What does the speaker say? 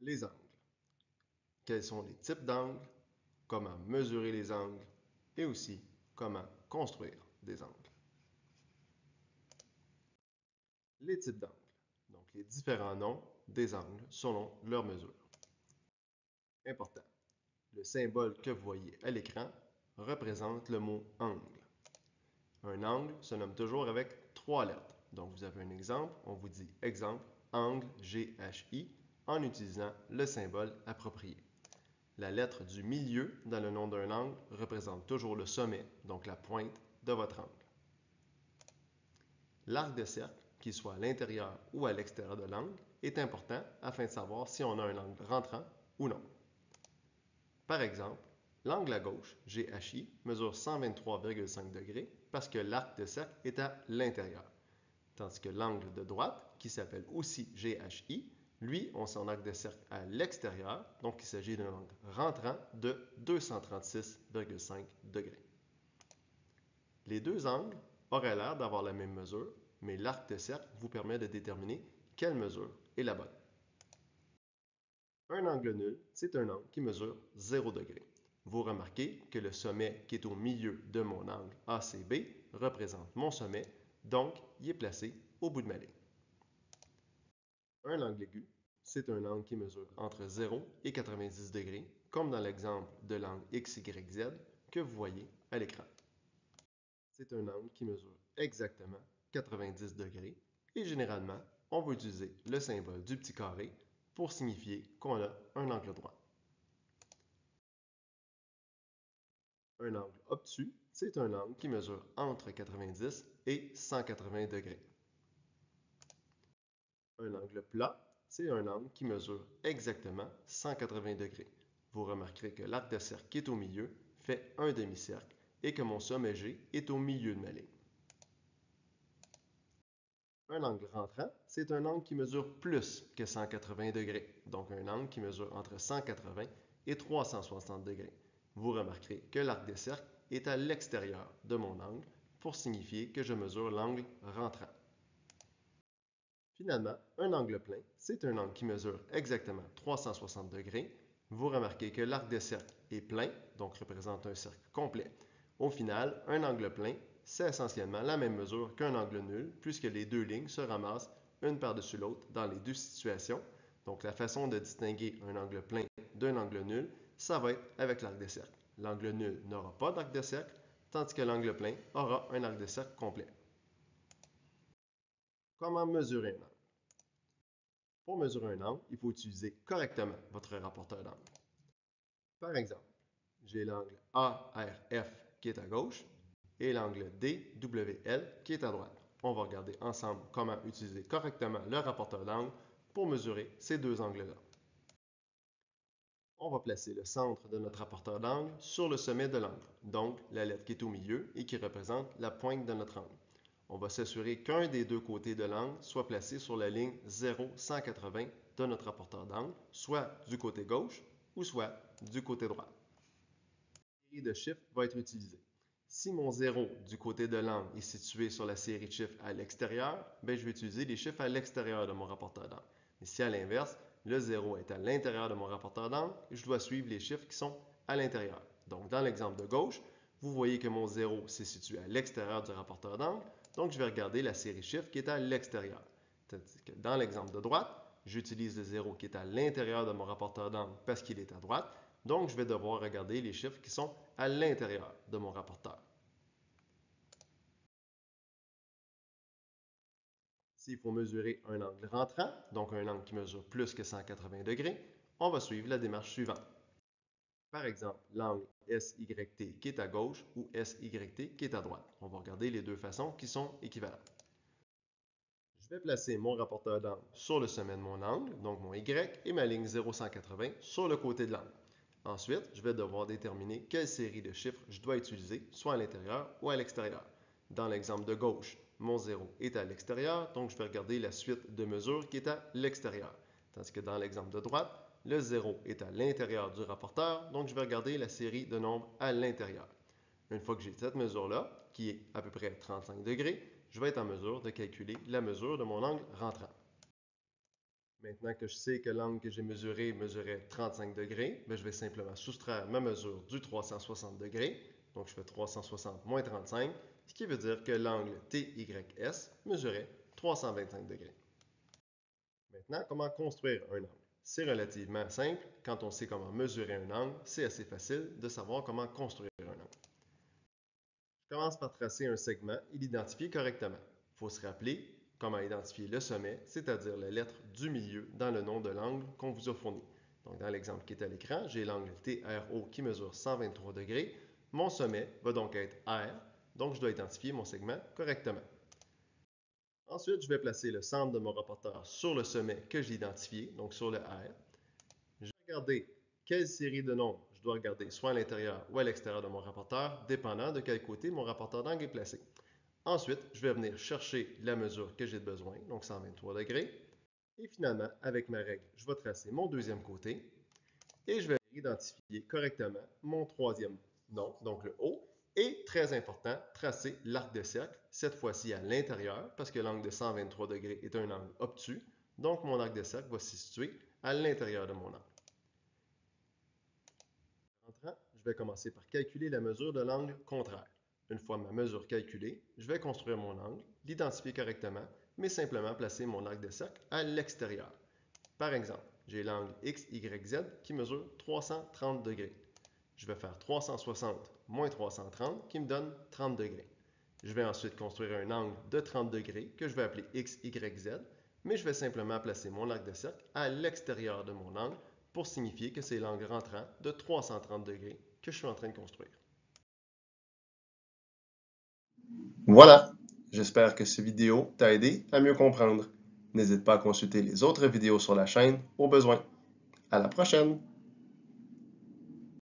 Les angles. Quels sont les types d'angles, comment mesurer les angles et aussi comment construire des angles. Les types d'angles, donc les différents noms des angles selon leur mesure. Important, le symbole que vous voyez à l'écran représente le mot angle. Un angle se nomme toujours avec 3 lettres. Donc vous avez un exemple, on vous dit exemple, angle GHI en utilisant le symbole approprié. La lettre du milieu dans le nom d'un angle représente toujours le sommet, donc la pointe de votre angle. L'arc de cercle, qu'il soit à l'intérieur ou à l'extérieur de l'angle, est important afin de savoir si on a un angle rentrant ou non. Par exemple, l'angle à gauche, GHI, mesure 123,5 degrés parce que l'arc de cercle est à l'intérieur. Tandis que l'angle de droite, qui s'appelle aussi GHI, lui, on son arc de cercle à l'extérieur, donc il s'agit d'un angle rentrant de 236,5 degrés. Les deux angles auraient l'air d'avoir la même mesure, mais l'arc de cercle vous permet de déterminer quelle mesure est la bonne. Un angle nul, c'est un angle qui mesure 0 degré. Vous remarquez que le sommet qui est au milieu de mon angle ACB représente mon sommet, donc il est placé au bout de ma ligne. Un angle aigu, c'est un angle qui mesure entre 0 et 90 degrés, comme dans l'exemple de l'angle XYZ que vous voyez à l'écran. C'est un angle qui mesure exactement 90 degrés et généralement, on va utiliser le symbole du petit carré pour signifier qu'on a un angle droit. Un angle obtus, c'est un angle qui mesure entre 90 et 180 degrés. Un angle plat, c'est un angle qui mesure exactement 180 degrés. Vous remarquerez que l'arc de cercle qui est au milieu fait un demi-cercle et que mon sommet G est au milieu de ma ligne. Un angle rentrant, c'est un angle qui mesure plus que 180 degrés, donc un angle qui mesure entre 180 et 360 degrés. Vous remarquerez que l'arc de cercle est à l'extérieur de mon angle pour signifier que je mesure l'angle rentrant. Finalement, un angle plein, c'est un angle qui mesure exactement 360 degrés. Vous remarquez que l'arc de cercle est plein, donc représente un cercle complet. Au final, un angle plein, c'est essentiellement la même mesure qu'un angle nul, puisque les deux lignes se ramassent une par-dessus l'autre dans les deux situations. Donc la façon de distinguer un angle plein d'un angle nul, ça va être avec l'arc de cercle. L'angle nul n'aura pas d'arc de cercle, tandis que l'angle plein aura un arc de cercle complet. Comment mesurer un angle? Pour mesurer un angle, il faut utiliser correctement votre rapporteur d'angle. Par exemple, j'ai l'angle ARF qui est à gauche et l'angle DWL qui est à droite. On va regarder ensemble comment utiliser correctement le rapporteur d'angle pour mesurer ces deux angles-là. On va placer le centre de notre rapporteur d'angle sur le sommet de l'angle, donc la lettre qui est au milieu et qui représente la pointe de notre angle. On va s'assurer qu'un des deux côtés de l'angle soit placé sur la ligne 0,180 de notre rapporteur d'angle, soit du côté gauche ou soit du côté droit. La série de chiffres va être utilisée. Si mon 0 du côté de l'angle est situé sur la série de chiffres à l'extérieur, je vais utiliser les chiffres à l'extérieur de mon rapporteur d'angle. Et si à l'inverse, le 0 est à l'intérieur de mon rapporteur d'angle, je dois suivre les chiffres qui sont à l'intérieur. Donc dans l'exemple de gauche, vous voyez que mon 0 s'est situé à l'extérieur du rapporteur d'angle, donc je vais regarder la série de chiffres qui est à l'extérieur. Tandis que dans l'exemple de droite, j'utilise le 0 qui est à l'intérieur de mon rapporteur d'angle parce qu'il est à droite, donc je vais devoir regarder les chiffres qui sont à l'intérieur de mon rapporteur. S'il faut mesurer un angle rentrant, donc un angle qui mesure plus que 180 degrés, on va suivre la démarche suivante. Par exemple, l'angle SYT qui est à gauche ou SYT qui est à droite. On va regarder les deux façons qui sont équivalentes. Je vais placer mon rapporteur d'angle sur le sommet de mon angle, donc mon Y, et ma ligne 0,180 sur le côté de l'angle. Ensuite, je vais devoir déterminer quelle série de chiffres je dois utiliser, soit à l'intérieur ou à l'extérieur. Dans l'exemple de gauche, mon 0 est à l'extérieur, donc je vais regarder la suite de mesures qui est à l'extérieur. Tandis que dans l'exemple de droite, le 0 est à l'intérieur du rapporteur, donc je vais regarder la série de nombres à l'intérieur. Une fois que j'ai cette mesure-là, qui est à peu près 35 degrés, je vais être en mesure de calculer la mesure de mon angle rentrant. Maintenant que je sais que l'angle que j'ai mesuré mesurait 35 degrés, je vais simplement soustraire ma mesure du 360 degrés. Donc, je fais 360 moins 35, ce qui veut dire que l'angle TYS mesurait 325 degrés. Maintenant, comment construire un angle? C'est relativement simple. Quand on sait comment mesurer un angle, c'est assez facile de savoir comment construire un angle. Je commence par tracer un segment et l'identifier correctement. Il faut se rappeler comment identifier le sommet, c'est-à-dire la lettre du milieu dans le nom de l'angle qu'on vous a fourni. Donc, dans l'exemple qui est à l'écran, j'ai l'angle TRO qui mesure 123 degrés. Mon sommet va donc être R, donc je dois identifier mon segment correctement. Ensuite, je vais placer le centre de mon rapporteur sur le sommet que j'ai identifié, donc sur le R. Je vais regarder quelle série de nombres je dois regarder soit à l'intérieur ou à l'extérieur de mon rapporteur, dépendant de quel côté mon rapporteur d'angle est placé. Ensuite, je vais venir chercher la mesure que j'ai besoin, donc 123 degrés. Et finalement, avec ma règle, je vais tracer mon deuxième côté et je vais identifier correctement mon troisième nom, donc le haut. Et très important, tracer l'arc de cercle, cette fois-ci à l'intérieur, parce que l'angle de 123 degrés est un angle obtus. Donc, mon arc de cercle va se situer à l'intérieur de mon angle. En rentrant, je vais commencer par calculer la mesure de l'angle contraire. Une fois ma mesure calculée, je vais construire mon angle, l'identifier correctement, mais simplement placer mon arc de cercle à l'extérieur. Par exemple, j'ai l'angle XYZ qui mesure 330 degrés. Je vais faire 360 moins 330 qui me donne 30 degrés. Je vais ensuite construire un angle de 30 degrés que je vais appeler XYZ, mais je vais simplement placer mon arc de cercle à l'extérieur de mon angle pour signifier que c'est l'angle rentrant de 330 degrés que je suis en train de construire. Voilà, j'espère que cette vidéo t'a aidé à mieux comprendre. N'hésite pas à consulter les autres vidéos sur la chaîne au besoin. À la prochaine!